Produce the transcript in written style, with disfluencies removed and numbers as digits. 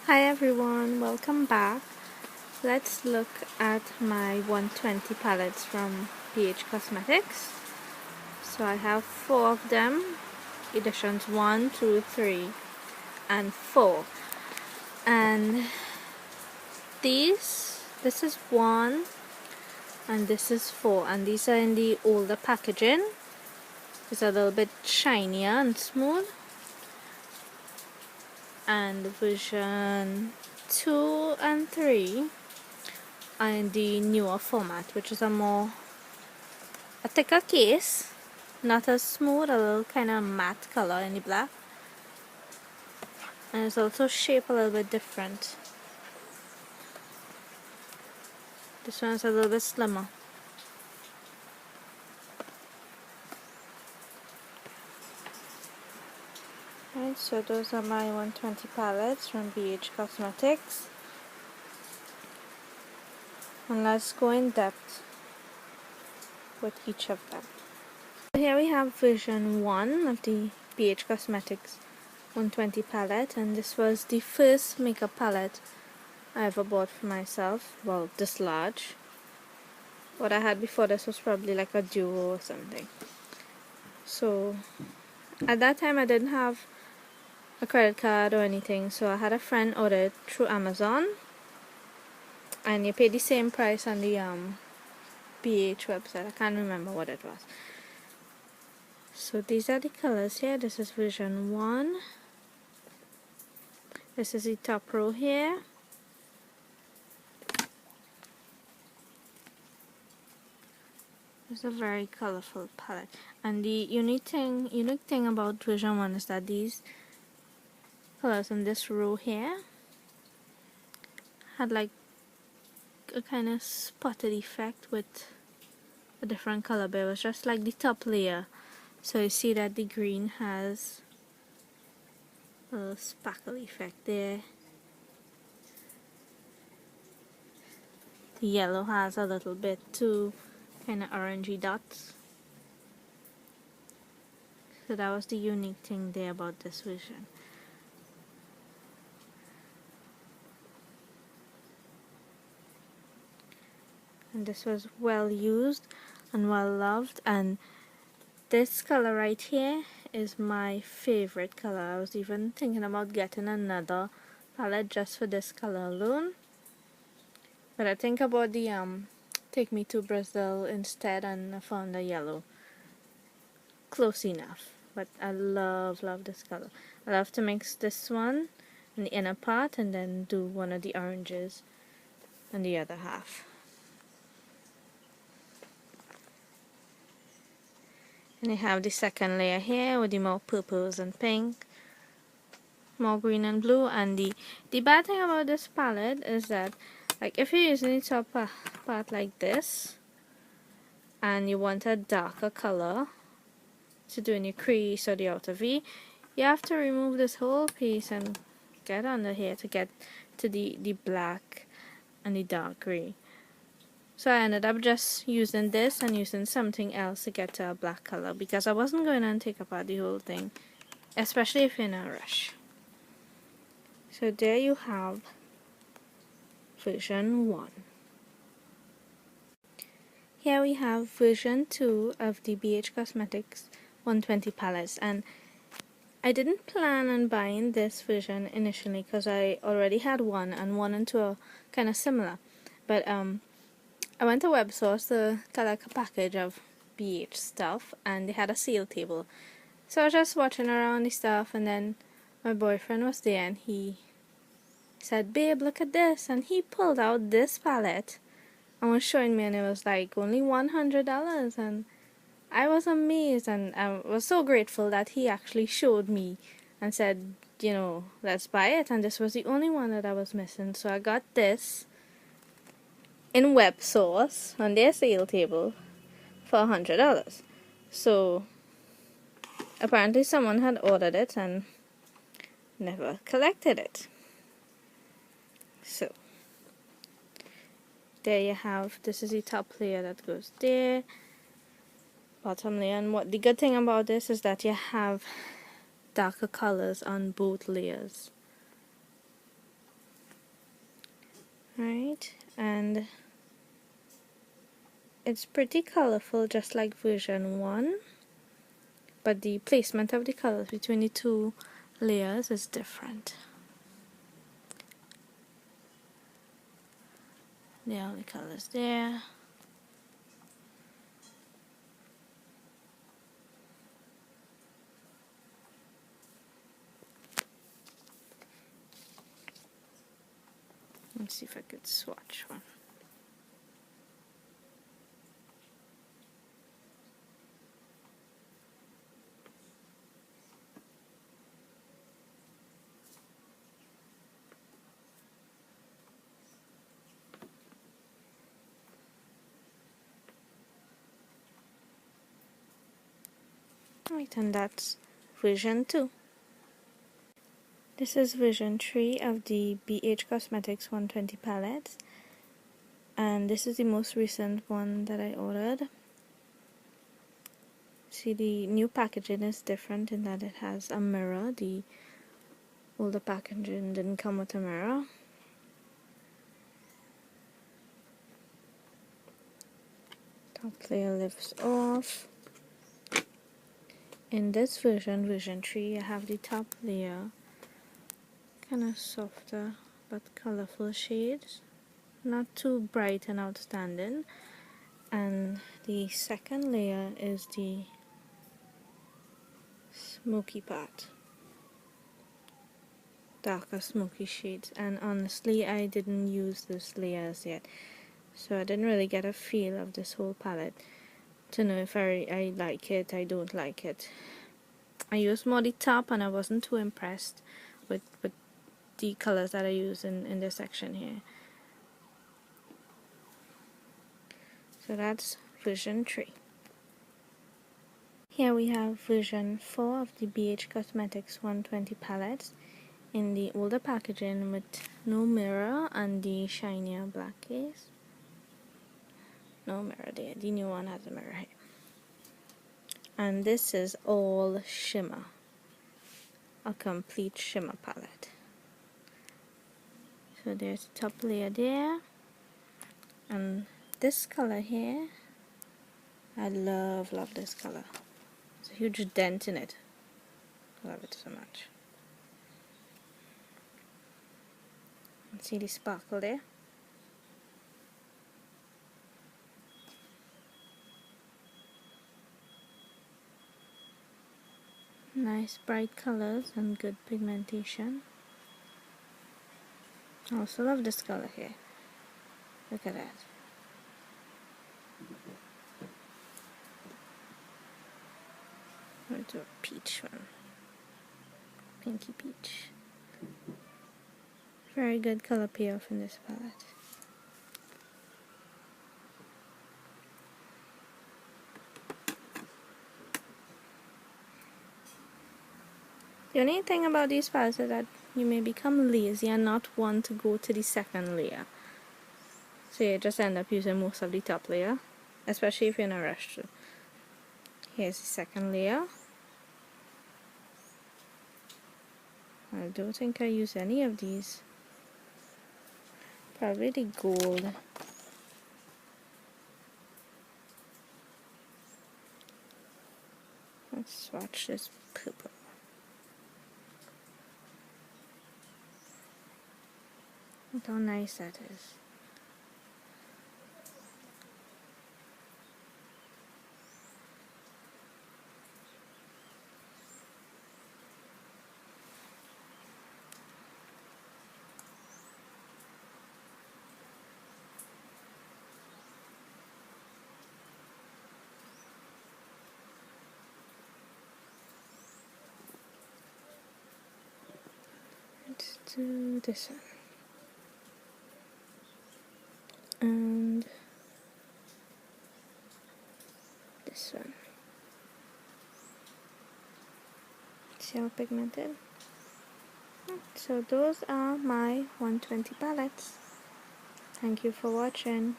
Hi everyone, welcome back. Let's look at my 120 palettes from PH Cosmetics. So I have 4 of them, editions 1, 2, 3 and 4. And this is 1 and this is 4, and these are in the older packaging. It's a little bit shinier and smooth. And version 2 and 3 are in the newer format, which is a thicker case, not as smooth, a little kind of matte color in the black, and it's also shaped a little bit different. This one's a little bit slimmer. Right, so those are my 120 palettes from BH Cosmetics, and let's go in depth with each of them. So here we have version 1 of the BH Cosmetics 120 palette, and this was the first makeup palette I ever bought for myself. Well, this large. What I had before this was probably like a duo or something. So at that time I didn't have a credit card or anything, so I had a friend order it through Amazon, and you pay the same price on the BH website. I can't remember what it was. So these are the colors here. This is version 1. This is the top row here. It's a very colorful palette, and the unique thing about version 1 is that these colors in this row here had like a kind of spotted effect with a different color, but it was just like the top layer. So you see that the green has a sparkle effect there. The yellow has a little bit too, kind of orangey dots. So that was the unique thing there about this version. And this was well used and well loved, and this color right here is my favorite color. I was even thinking about getting another palette just for this color alone, but I think about the Take Me to Brazil instead, and I found the yellow close enough. But I love this color. I love to mix this one in the inner part and then do one of the oranges on the other half. And I have the second layer here with the more purples and pink, more green and blue. And the bad thing about this palette is that, like, if you're using the top part like this and you want a darker color to do in your crease or the outer V, you have to remove this whole piece and get under here to get to the black and the dark gray. So I ended up just using this and using something else to get to a black color, because I wasn't going to take apart the whole thing, especially if you're in a rush. So there you have version 1. Here we have version 2 of the BH Cosmetics 120 palettes, and I didn't plan on buying this version initially because I already had 1, and 1 and 2 are kind of similar. But I went to WebSource to collect a package of BH stuff, and they had a sale table. So I was just watching around the stuff, and then my boyfriend was there, and he said, "Babe, look at this," and he pulled out this palette and was showing me, and it was like only $100, and I was amazed, and I was so grateful that he actually showed me and said, you know, let's buy it. And this was the only one that I was missing, so I got this in WebSource on their sale table for $100. So apparently someone had ordered it and never collected it. So there you have, this is the top layer that goes there, bottom layer. And what the good thing about this is that you have darker colors on both layers. right? And it's pretty colorful, just like version 1, but the placement of the colors between the two layers is different. There are the colors there. Let's see if I could swatch one. Right, and that's version 2. This is version 3 of the BH Cosmetics 120 palettes, and this is the most recent one that I ordered. See, the new packaging is different in that it has a mirror. The older packaging didn't come with a mirror. Top layer lifts off. In this version, version 3, I have the top layer kind of softer but colorful shades, not too bright and outstanding, and the second layer is the smoky part, darker smoky shades. And honestly, I didn't use those layers yet, so I didn't really get a feel of this whole palette to know if I like it, I don't like it. I used more the top and I wasn't too impressed with the colors that I use in this section here. So that's version 3. Here we have version 4 of the BH Cosmetics 120 palettes in the older packaging with no mirror and the shinier black case. No mirror there, the new one has a mirror here. And this is all shimmer, a complete shimmer palette. So there's the top layer there, and this color here, I love this color. It's a huge dent in it. I love it so much. See the sparkle there? Nice bright colors and good pigmentation. I also love this color here. Look at that. I'm going to do a peach one. Pinky peach. Very good color payoff in this palette. The only thing about these palettes is that you may become lazy and not want to go to the second layer. So you just end up using most of the top layer, especially if you're in a rush to. Here's the second layer. I don't think I use any of these. Probably the gold. Let's swatch this purple. Look how nice that is. Let's do this one. And this one. See how pigmented? So those are my 120 palettes. Thank you for watching.